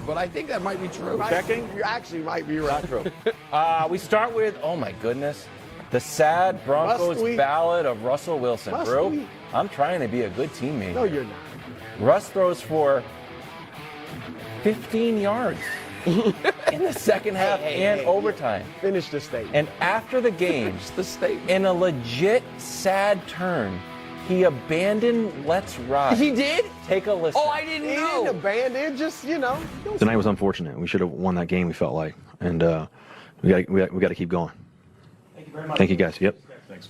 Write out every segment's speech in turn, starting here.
but I think that might be true. Checking? You actually might be right. Not true. We start with, oh my goodness, the sad Broncos ballad of Russell Wilson, bro. I'm trying to be a good teammate. No, you're not. Russ throws for 15 yards in the second half and overtime. Finish the statement. And after the game, in a legit sad turn, he abandoned Let's Ride. He did? Take a listen. Oh, I didn't know. He didn't abandon, just, Tonight was unfortunate. We should have won that game, we felt like. And we got to keep going. Thank you very much. Thank you, guys. Yep. Thanks.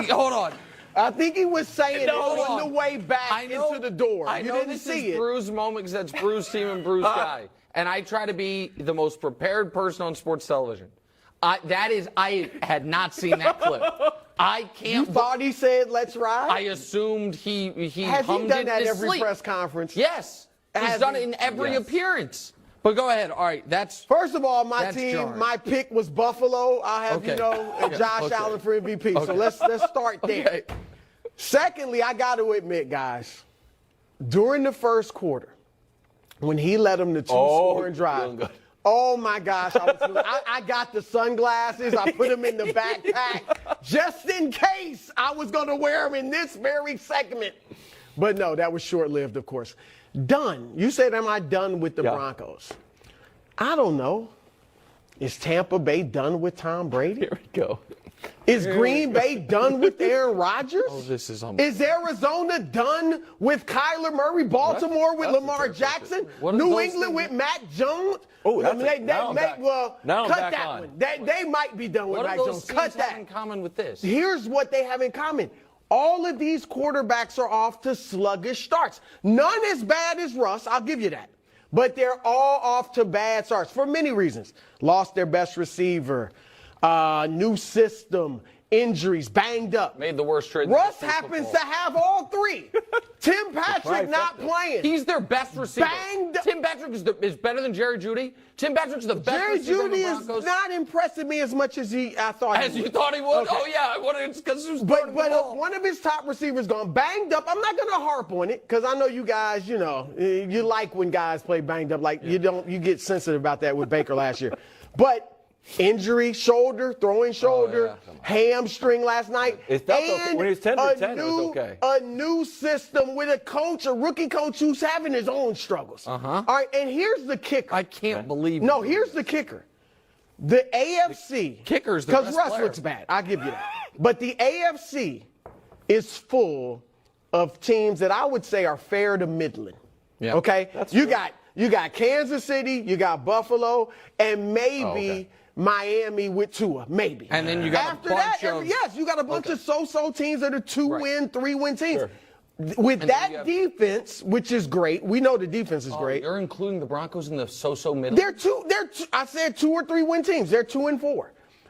Hold on. I think he was saying No, on the way back into the door. I know didn't this see is it. Bruce's moment because that's Bruce's team and Bruce's guy. And I try to be the most prepared person on sports television. I had not seen that clip. I can't. You thought he said, "Let's ride"? I assumed he Has hummed he done it that in his every sleep. press conference? Yes. He's done it in every appearance. But go ahead. All right, that's First of all, my That's team, jarring. my pick was Buffalo. I have, Josh Allen for MVP. So let's start there. okay. Secondly, I got to admit, guys, during the first quarter, when he led them to two scoring drive, oh my gosh, I got the sunglasses. I put them in the backpack just in case I was going to wear them in this very segment. But no, that was short-lived, of course. Done. You said, am I done with the Broncos? I don't know. Is Tampa Bay done with Tom Brady? Here we go. Is Green Bay done with Aaron Rodgers? Oh, this is Is Arizona done with Kyler Murray? Baltimore with Lamar Jackson? New England with Matt Jones? Oh, cut now that back on. one. They might be done with What Matt do Jones. those Cut teams have that. in common with this? Here's what they have in common. All of these quarterbacks are off to sluggish starts. None as bad as Russ, I'll give you that. But they're all off to bad starts for many reasons. Lost their best receiver, new system, injuries, banged up. Made the worst trade. Russ happens to have all three. Tim Patrick not playing. He's their best receiver. Banged up. Tim Patrick is better than Jerry Jeudy. Tim Patrick's the best Jerry receiver in the Jeudy Broncos. is not impressing me as much as I thought As he you would. thought he would? Okay. Oh, yeah. It's because he was But throwing the ball. one of his top receivers gone banged up. I'm not going to harp on it because I know you guys, you like when guys play banged up. Like you get sensitive about that with Baker last year. But injury, throwing shoulder, hamstring last night. It felt okay. When he was 10 for 10, it was okay. A new system with a rookie coach who's having his own struggles. All right, and here's the kicker. I can't believe No, here's the kicker. The AFC. Kicker's the because best Russ player. looks bad. I'll give you that. But the AFC is full of teams that I would say are fair to middling. Yeah. Okay? You got Kansas City, you got Buffalo, and maybe Miami with Tua, maybe. And then you got After a bunch that, of you got a bunch of so-so teams that are 2-win, 3-win teams. Sure. With And that defense, which is great, we know the defense is great. You're including the Broncos in the so-so middle? They're two. I said 2 or 3 win teams. They're 2-4.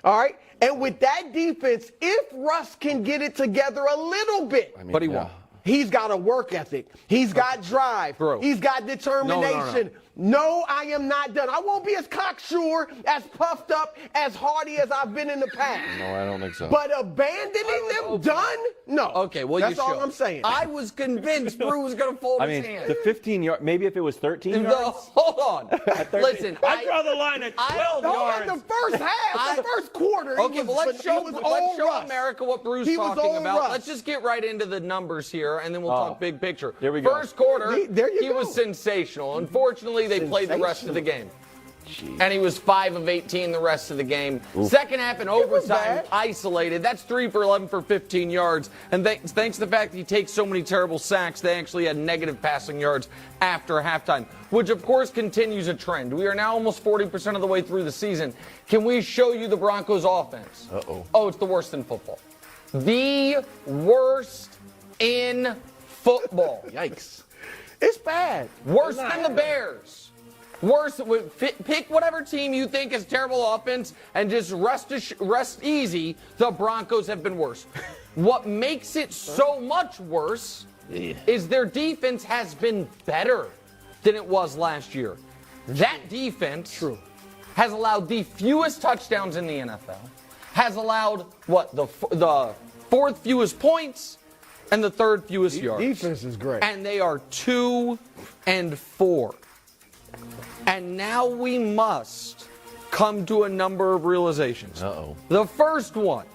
All right. And with that defense, if Russ can get it together a little bit, But he won't. he's got a work ethic. He's got drive. True. He's got determination. No, I am not done. I won't be as cocksure, as puffed up, as hardy as I've been in the past. No, I don't think so. But abandoning them, done? No. Okay, well, that's you all should. I'm saying. I was convinced Brew was going to fold his hand. the 15 yard, maybe if it was 13 yards. Hold on. Listen, I draw the line at 12 yards. The first half, the first quarter. Okay, well, let's show Russ. America what Brew's He was talking old about. Russ. Let's just get right into the numbers here, and then we'll talk big picture. Here we go. First quarter, There you he go. was sensational. Unfortunately, they played the rest of the game. And he was 5 of 18 the rest of the game. Second half in overtime, isolated. That's 3 for 11 for 15 yards. And thanks to the fact that he takes so many terrible sacks, they actually had negative passing yards after halftime, which of course continues a trend. We are now almost 40% of the way through the season. Can we show you the Broncos offense? Oh, it's the worst in football. The worst in football. Yikes. It's bad. Worse than the Bears. Worse, pick whatever team you think has terrible offense and just rest easy. The Broncos have been worse. What makes it so much worse is their defense has been better than it was last year. That defense has allowed the fewest touchdowns in the NFL, has allowed, the fourth fewest points, and the third fewest yards. Defense is great. And they are 2-4. And now we must come to a number of realizations. Uh-oh. The first one,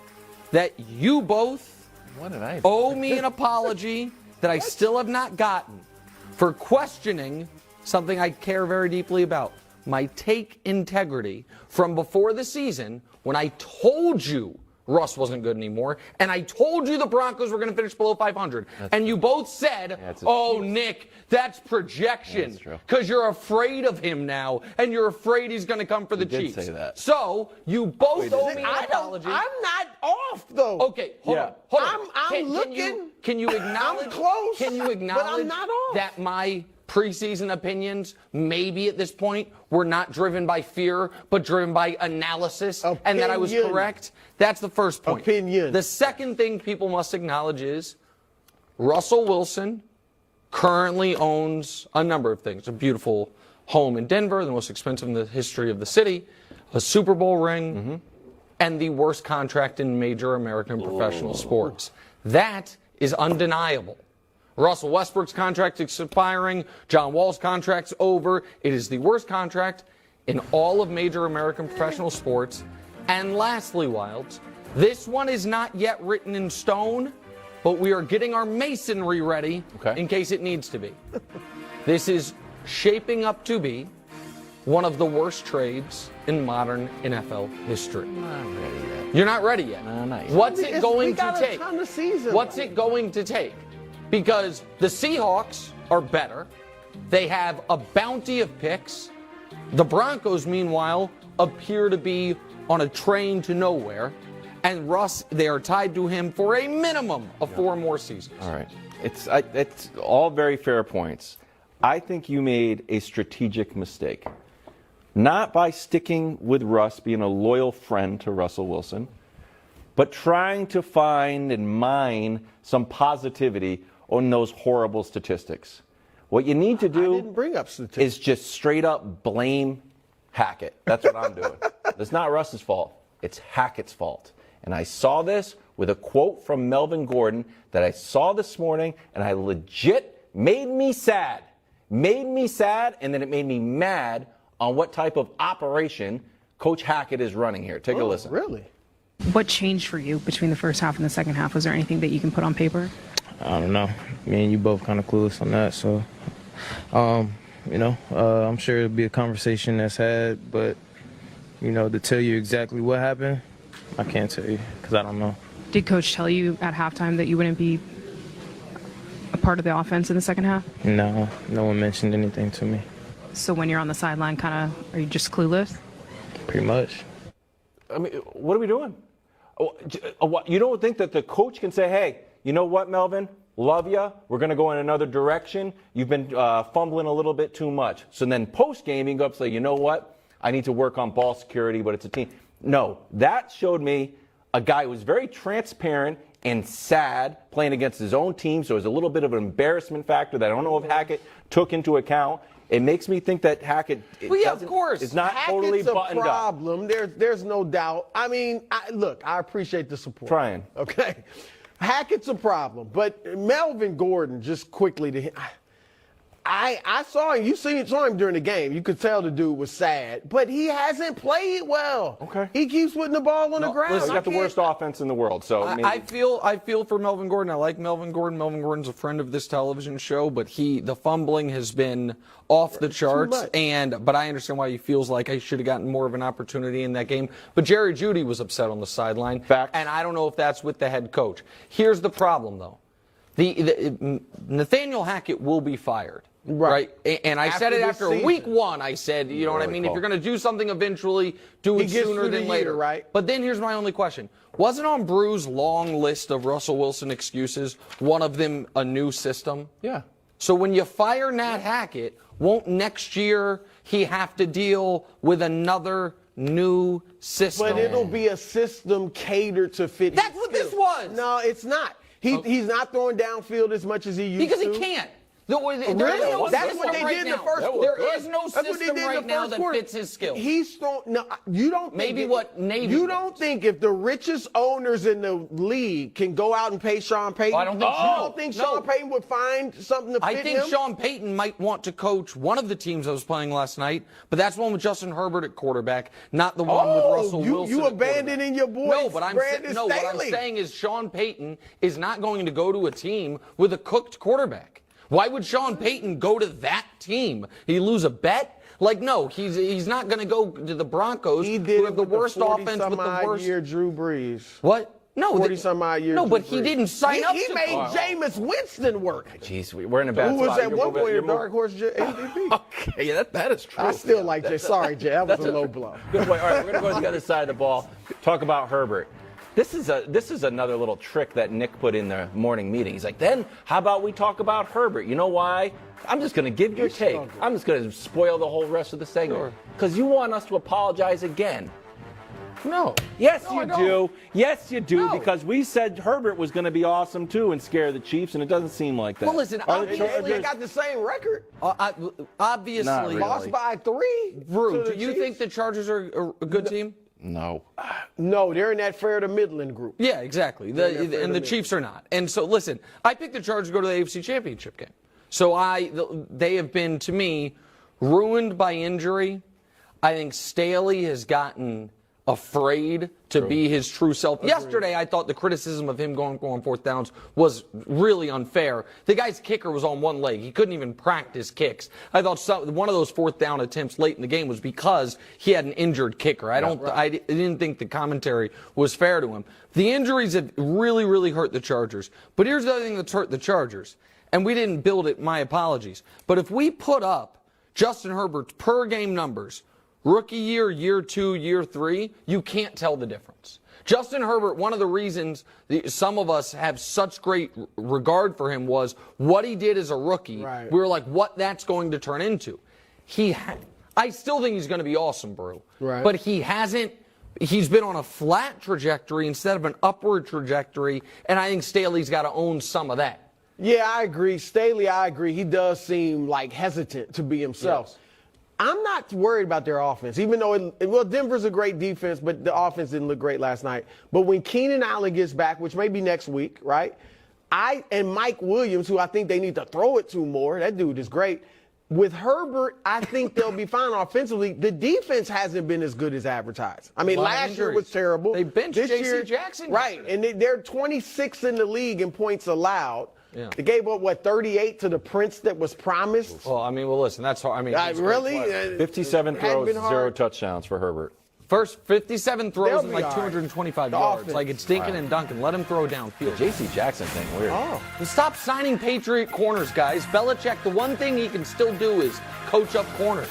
that you both What did I do? owe me an apology that I still have not gotten for questioning something I care very deeply about. My take integrity from before the season when I told you Russ wasn't good anymore, and I told you the Broncos were going to finish below 500. And you both said, oh, Nick, that's projection. Because you're afraid of him now, and you're afraid he's going to come for the Chiefs. Say that. So you both owe me an apology. I'm not off, though. Okay, hold on. I'm looking. Can you acknowledge? I'm close. Can you acknowledge but I'm not off. that my preseason opinions, maybe at this point, were not driven by fear, but driven by analysis, and that I was correct? That's the first point. Opinion. The second thing people must acknowledge is Russell Wilson currently owns a number of things. A beautiful home in Denver, the most expensive in the history of the city, a Super Bowl ring, and the worst contract in major American professional sports. That is undeniable. Russell Westbrook's contract is expiring. John Wall's contract's over. It is the worst contract in all of major American professional sports. And lastly, Wilds, this one is not yet written in stone, but we are getting our masonry ready in case it needs to be. This is shaping up to be one of the worst trades in modern NFL history. I'm not ready yet. You're not ready yet. No, not yet. What's it going to got take? A ton of season What's it going to take? Because the Seahawks are better. They have a bounty of picks. The Broncos, meanwhile, appear to be on a train to nowhere. And Russ, they are tied to him for a minimum of 4 more seasons. All right. It's all very fair points. I think you made a strategic mistake. Not by sticking with Russ, being a loyal friend to Russell Wilson, but trying to find and mine some positivity on those horrible statistics. What you need to do I didn't bring up statistics. is just straight up blame Hackett. That's what I'm doing. It's not Russ's fault. It's Hackett's fault. And I saw this with a quote from Melvin Gordon that I saw this morning, and I legit made me sad. Made me sad, and then it made me mad on what type of operation Coach Hackett is running here. Take a listen. Really? What changed for you between the first half and the second half? Was there anything that you can put on paper? I don't know. Me and you both kind of clueless on that. So, I'm sure it'll be a conversation that's had, but, to tell you exactly what happened, I can't tell you because I don't know. Did Coach tell you at halftime that you wouldn't be a part of the offense in the second half? No one mentioned anything to me. So when you're on the sideline, are you just clueless? Pretty much. I mean, what are we doing? You don't think that the coach can say, hey, you know what, Melvin? Love ya. We're going to go in another direction. You've been fumbling a little bit too much. So then post-game, you can go up and say, you know what? I need to work on ball security, but it's a team. No, that showed me a guy who was very transparent and sad playing against his own team. So it was a little bit of an embarrassment factor that I don't know if Hackett took into account. It makes me think that Hackett of course. is not totally buttoned a problem. up. There's no doubt. I mean, look, I appreciate the support. Trying. Okay. Hackett's a problem. But Melvin Gordon, just quickly to him, I saw him. You saw him during the game. You could tell the dude was sad. But he hasn't played well. Okay. He keeps putting the ball on the ground. He's got the worst offense in the world. So I feel for Melvin Gordon. I like Melvin Gordon. Melvin Gordon's a friend of this television show, but the fumbling has been off the charts. But I understand why he feels like I should have gotten more of an opportunity in that game. But Jerry Jeudy was upset on the sideline. Facts. And I don't know if that's with the head coach. Here's the problem, though. Nathaniel Hackett will be fired. Right. And I said it after week 1. I said, you know what I mean? If you're going to do something eventually, do it sooner than later. Right. But then here's my only question. Wasn't on Brew's long list of Russell Wilson excuses one of them a new system? Yeah. So when you fire Nat Hackett, won't next year he have to deal with another new system? But it'll be a system catered to fit. That's what this was. No, it's not. He's not throwing downfield as much as he used to. Because he can't. There Really? is no That's system what they right did in the now. first quarter. There is no That's what they system did in right the now first that quarter. fits his skill. He's thrown. No, you don't. Maybe think what Navy You was. don't think if the richest owners in the league can go out and pay Sean Payton? I don't think so. You don't think Sean Payton would find something to fit I think him? Sean Payton might want to coach one of the teams I was playing last night, but that's one with Justin Herbert at quarterback, not the one with Russell Wilson. You at abandoning your boy? No, but Brandon what I'm Staley. saying is Sean Payton is not going to go to a team with a cooked quarterback. Why would Sean Payton go to that team? He lose a bet? Like, no, he's not going to go to the Broncos, He did who it have the with worst offense with the worst. year Drew Brees. What? No, 40-some-odd years. No, but Drew he Brees. didn't sign up. He to made Jameis Winston work. Jeez, we're in a bad Who was spot. at one point a dark horse MVP? Okay, yeah, that is true. I still like Jay. Sorry, Jay. That was a low blow. Good point. All right, we're going to go to the other side of the ball. Talk about Herbert. This is another little trick that Nick put in the morning meeting. He's like, then how about we talk about Herbert? You know why? I'm just going to give your take. I'm just going to spoil the whole rest of the segment. Because you want us to apologize again. No. Yes, No, you do. Yes, you do. No. Because we said Herbert was going to be awesome, too, and scare the Chiefs, and it doesn't seem like that. Well, listen, They got the same record. obviously, Not really. Lost by 3. Drew, to do the you Chiefs. think the Chargers are a good team? No. No, they're in that fair to Midland group. Yeah, exactly. And the Chiefs are not. And so, listen, I picked the Chargers to go to the AFC Championship game. So they have been, to me, ruined by injury. I think Staley has gotten afraid to be his true self. Yesterday, I thought the criticism of him going on fourth downs was really unfair. The guy's kicker was on one leg. He couldn't even practice kicks. I thought one of those fourth down attempts late in the game was because he had an injured kicker. I didn't think the commentary was fair to him. The injuries have really, really hurt the Chargers. But here's the other thing that's hurt the Chargers. And we didn't build it, my apologies. But if we put up Justin Herbert's per game numbers, rookie year, year 2, year 3, you can't tell the difference. Justin Herbert, one of the reasons some of us have such great regard for him was what he did as a rookie. Right. We were like, what that's going to turn into. I still think he's going to be awesome, Brew. Right. But he's been on a flat trajectory instead of an upward trajectory, and I think Staley's got to own some of that. Yeah, I agree. Staley, I agree. He does seem like hesitant to be himself. Yes. I'm not worried about their offense, even though, Denver's a great defense, but the offense didn't look great last night. But when Keenan Allen gets back, which may be next week, right? And Mike Williams, who I think they need to throw it to more, that dude is great. With Herbert, I think they'll be fine offensively. The defense hasn't been as good as advertised. I mean, last year was terrible. They benched This J.C. year- Jackson. Right, and they're 26th in the league in points allowed. Yeah. They gave up, 38 to the Prince that was promised? Well, listen, that's hard. He's a great Really? player. 57 Hadn't throws, been 0 hard. touchdowns for Herbert. First 57 throws They'll and be like all right. 225 The yards. offense. Like it's Dinkin and Duncan. Let him throw downfield. J.C. Jackson thing, weird. Oh. Stop signing Patriot corners, guys. Belichick, the one thing he can still do is coach up corners.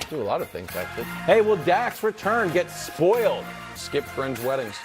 Do a lot of things, actually. Hey, will Dak's return get spoiled? Skip Friends' weddings.